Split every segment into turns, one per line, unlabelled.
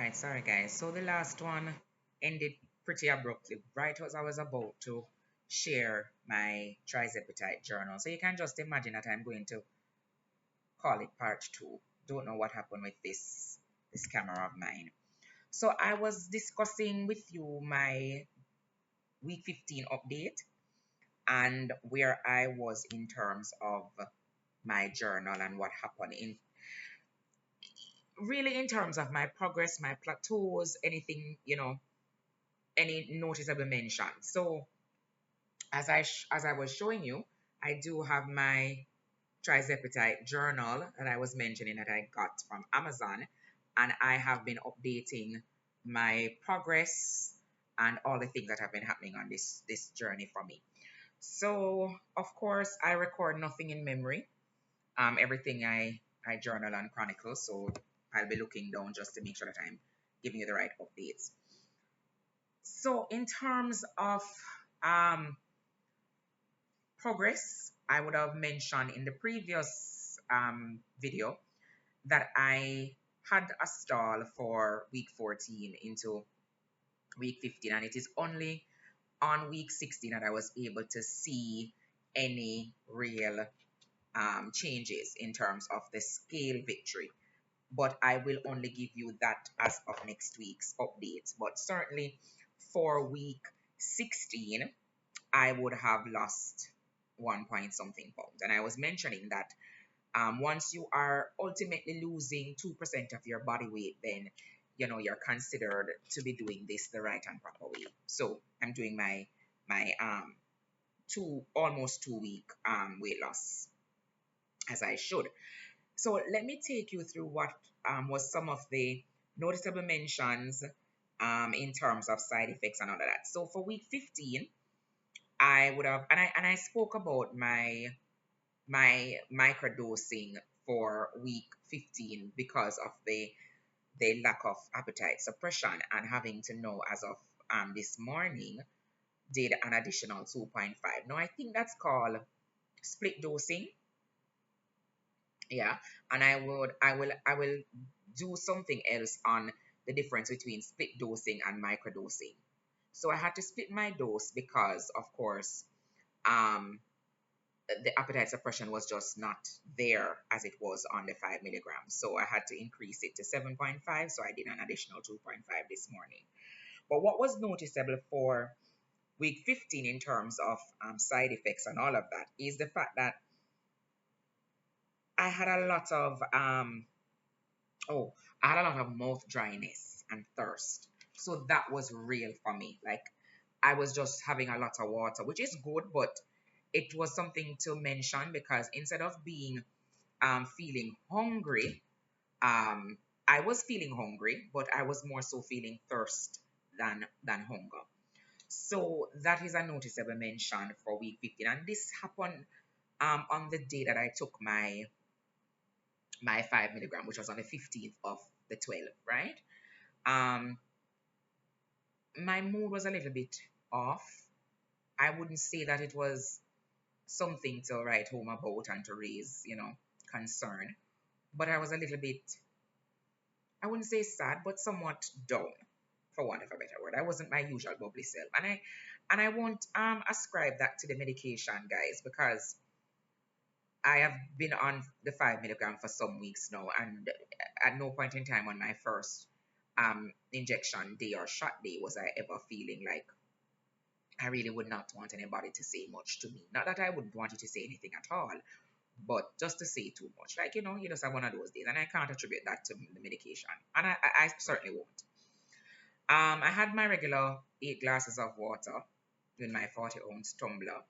Alright, sorry guys. So the last one ended pretty abruptly, right as I was about to share my Tirzepatide journal. So you can just imagine that I'm going to call it part two. Don't know what happened with this camera of mine. So I was discussing with you my week 15 update and where I was in terms of my journal and what happened in really in terms of my progress, my plateaus, anything, any noticeable mention. So as I was showing you, I do have my Tirzepatide journal that I was mentioning that I got from Amazon, and I have been updating my progress and all the things that have been happening on this journey for me. So of course I record nothing in memory. Everything I journal and chronicle. So I'll be looking down just to make sure that I'm giving you the right updates. So in terms of um, progress, I would have mentioned in the previous video that I had a stall for week 14 into week 15, and it is only on week 16 that I was able to see any real changes in terms of the scale victory. But I will only give you that as of next week's updates. But certainly for week 16, I would have lost 1 point something pounds. And I was mentioning that once you are ultimately losing 2% of your body weight, then you're considered to be doing this the right and proper way. So I'm doing my almost 2 week weight loss as I should. So let me take you through what was some of the noticeable mentions in terms of side effects and all of that. So for week 15, I would have, and I spoke about my microdosing for week 15 because of the lack of appetite suppression, and having to know as of this morning did an additional 2.5. Now I think that's called split dosing. Yeah, and I will do something else on the difference between split dosing and microdosing. So I had to split my dose because of course um the appetite suppression was just not there as it was on the 5 milligrams. So I had to increase it to 7.5. So I did an additional 2.5 this morning. But what was noticeable for week 15 in terms of side effects and all of that is the fact that I had a lot of oh, I had a lot of mouth dryness and thirst. So that was real for me. Like I was just having a lot of water, which is good, but it was something to mention because instead of being feeling hungry, I was feeling hungry, but I was more so feeling thirst than hunger. So that is a noticeable mention for week 15, and this happened on the day that I took my 5 milligram, which was on the 15th of the 12th, right? Um, my mood was a little bit off. I wouldn't say that it was something to write home about and to raise, concern, but I was a little bit, I wouldn't say sad, but somewhat down, for want of a better word. I wasn't my usual bubbly self, and I won't ascribe that to the medication, guys, because I have been on the 5 milligram for some weeks now, and at no point in time on my first injection day or shot day was I ever feeling like I really would not want anybody to say much to me. Not that I wouldn't want you to say anything at all, but just to say too much. Like, you just have one of those days, and I can't attribute that to the medication, and I certainly won't. I had my regular 8 glasses of water in my 40-ounce tumbler.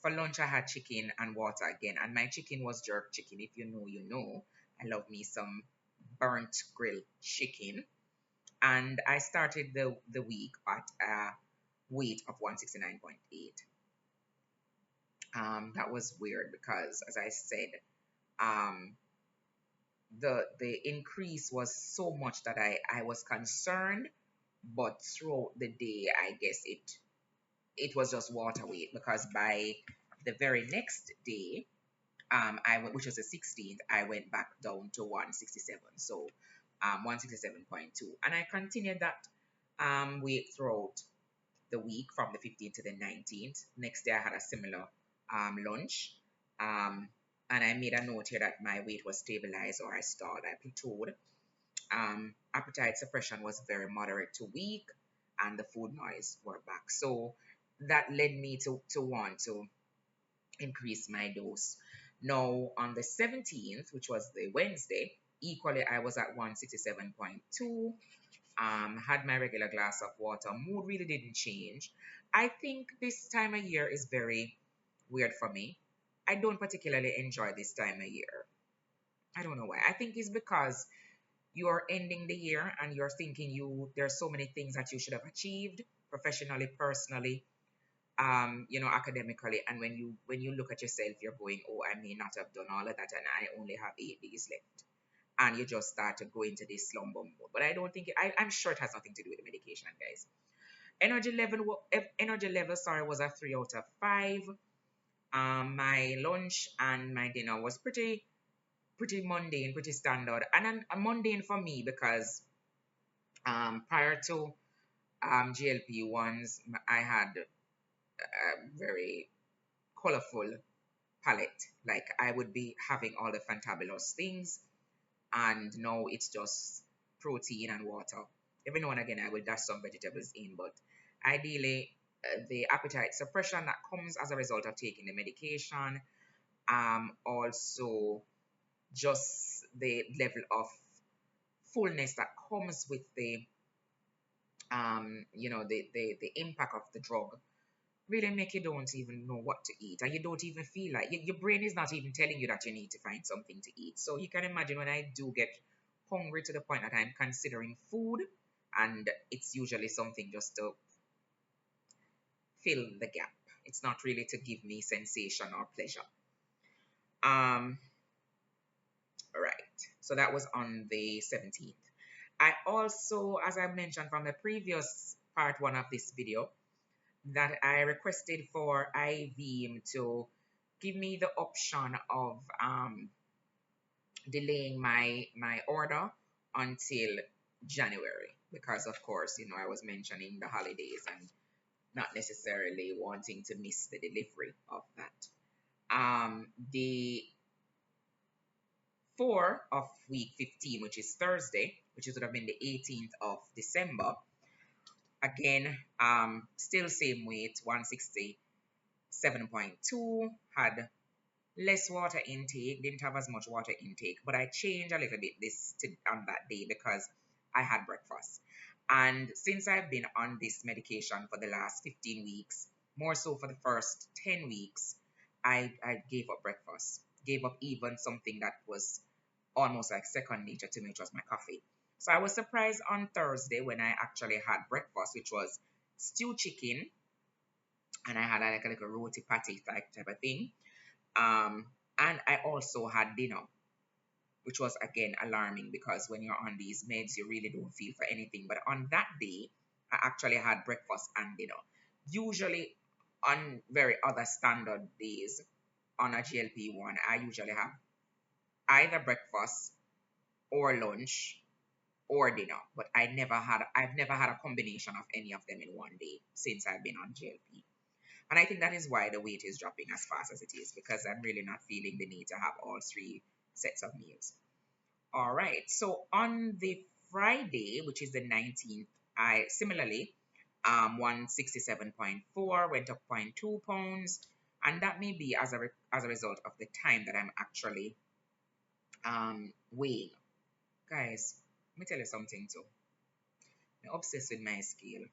For lunch, I had chicken and water again, and my chicken was jerk chicken. If you know, you know. I love me some burnt grilled chicken, and I started the week at a weight of 169.8. That was weird because, as I said, um, the increase was so much that I was concerned, but throughout the day, I guess it was just water weight because by the very next day, which was the 16th, I went back down to 167. So 167.2. And I continued that weight throughout the week from the 15th to the 19th. Next day, I had a similar lunch. Um, and I made a note here that my weight was stabilized or I stalled, I plateaued. Appetite suppression was very moderate to weak, and the food noise were back. So that led me to want to increase my dose. Now, on the 17th, which was the Wednesday, equally I was at 167.2. Had my regular glass of water. Mood really didn't change. I think this time of year is very weird for me. I don't particularly enjoy this time of year. I don't know why. I think it's because you're ending the year and you're thinking there's so many things that you should have achieved professionally, personally, academically. And when you look at yourself, you're going, oh, I may not have done all of that, and I only have 8 days left. And you just start to go into this slumber mode. But I don't think I'm sure it has nothing to do with the medication, guys. Energy level, sorry, was a 3 out of 5. My lunch and my dinner was pretty mundane, pretty standard, and a mundane for me because prior to GLP-1s, I had a very colorful palette. Like I would be having all the fantabulous things, and now it's just protein and water. Every now and again, I will dash some vegetables in, but ideally, the appetite suppression that comes as a result of taking the medication, also just the level of fullness that comes with the impact of the drug really make you don't even know what to eat, and you don't even feel like your brain is not even telling you that you need to find something to eat. So you can imagine when I do get hungry to the point that I'm considering food, and it's usually something just to fill the gap. It's not really to give me sensation or pleasure. Um, right. So that was on the 17th. I also, as I mentioned from the previous part 1 of this video, that I requested for IVM to give me the option of delaying my order until January, because of course, I was mentioning the holidays and not necessarily wanting to miss the delivery of that. The 4 of week 15, which is Thursday, which would have been the 18th of December, again, still same weight, 167.2, had less water intake, didn't have as much water intake, but I changed a little bit on that day because I had breakfast. And since I've been on this medication for the last 15 weeks, more so for the first 10 weeks, I gave up breakfast, gave up even something that was almost like second nature to me, which was my coffee. So I was surprised on Thursday when I actually had breakfast, which was stewed chicken, and I had like a little roti patty type of thing. And I also had dinner, which was again alarming because when you're on these meds, you really don't feel for anything. But on that day, I actually had breakfast and dinner. Usually, on very other standard days on a GLP-1, I usually have either breakfast or lunch or dinner. But I've never had a combination of any of them in one day since I've been on GLP. And I think that is why the weight is dropping as fast as it is, because I'm really not feeling the need to have all 3 sets of meals. All right. So on the Friday, which is the 19th, I similarly 167.4, went up zero point 0.2 pounds, and that may be as a result of the time that I'm actually weighing. Guys, let me tell you something too. I'm obsessed with my scale,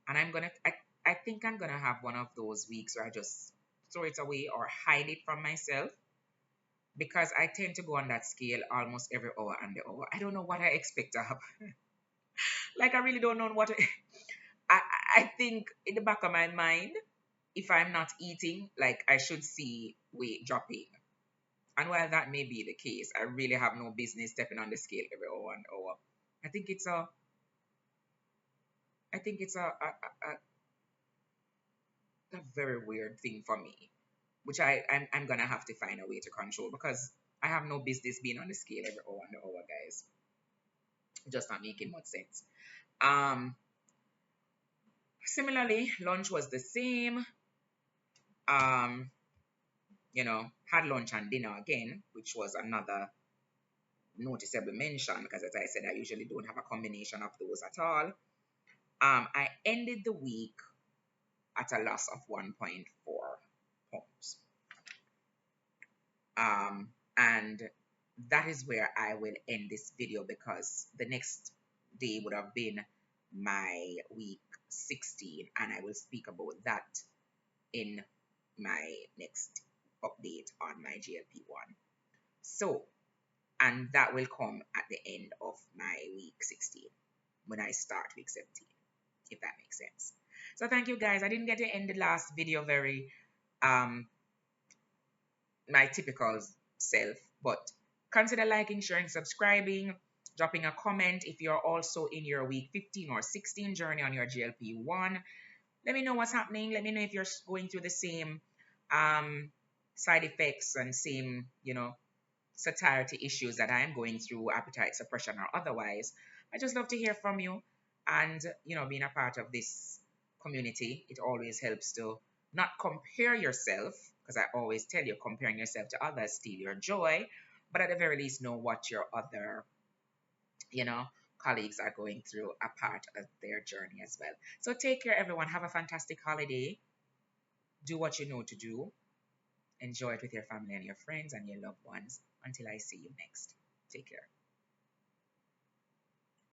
and I think I'm gonna have one of those weeks where I just throw it away or hide it from myself, because I tend to go on that scale almost every hour and the hour. I don't know what I expect to happen. Like I really don't know what I I think in the back of my mind, if I'm not eating, like I should see weight dropping. And while that may be the case, I really have no business stepping on the scale every hour and hour. I think it's a I think it's a very weird thing for me, which I'm gonna have to find a way to control, because I have no business being on the scale every hour and hour, guys. Just not making much sense. Um, Similarly, lunch was the same. Um, had lunch and dinner again, which was another noticeable mention because, as I said, I usually don't have a combination of those at all. I ended the week at a loss of 1.4 pounds. And that is where I will end this video because the next day would have been my week 16, and I will speak about that in my next update on my GLP-1. So, and that will come at the end of my week 16 when I start week 17, if that makes sense. So thank you guys. I didn't get to end the last video very um my typical self, but consider liking, sharing, subscribing, dropping a comment if you're also in your week 15 or 16 journey on your GLP-1. Let me know what's happening. Let me know if you're going through the same um, side effects and same, satiety issues that I am going through, appetite suppression or otherwise. I just love to hear from you. And, being a part of this community, it always helps to not compare yourself, because I always tell you comparing yourself to others steal your joy, but at the very least know what your other, you know, colleagues are going through a part of their journey as well. So take care, everyone. Have a fantastic holiday. Do what you know to do. Enjoy it with your family and your friends and your loved ones. Until I see you next. Take care.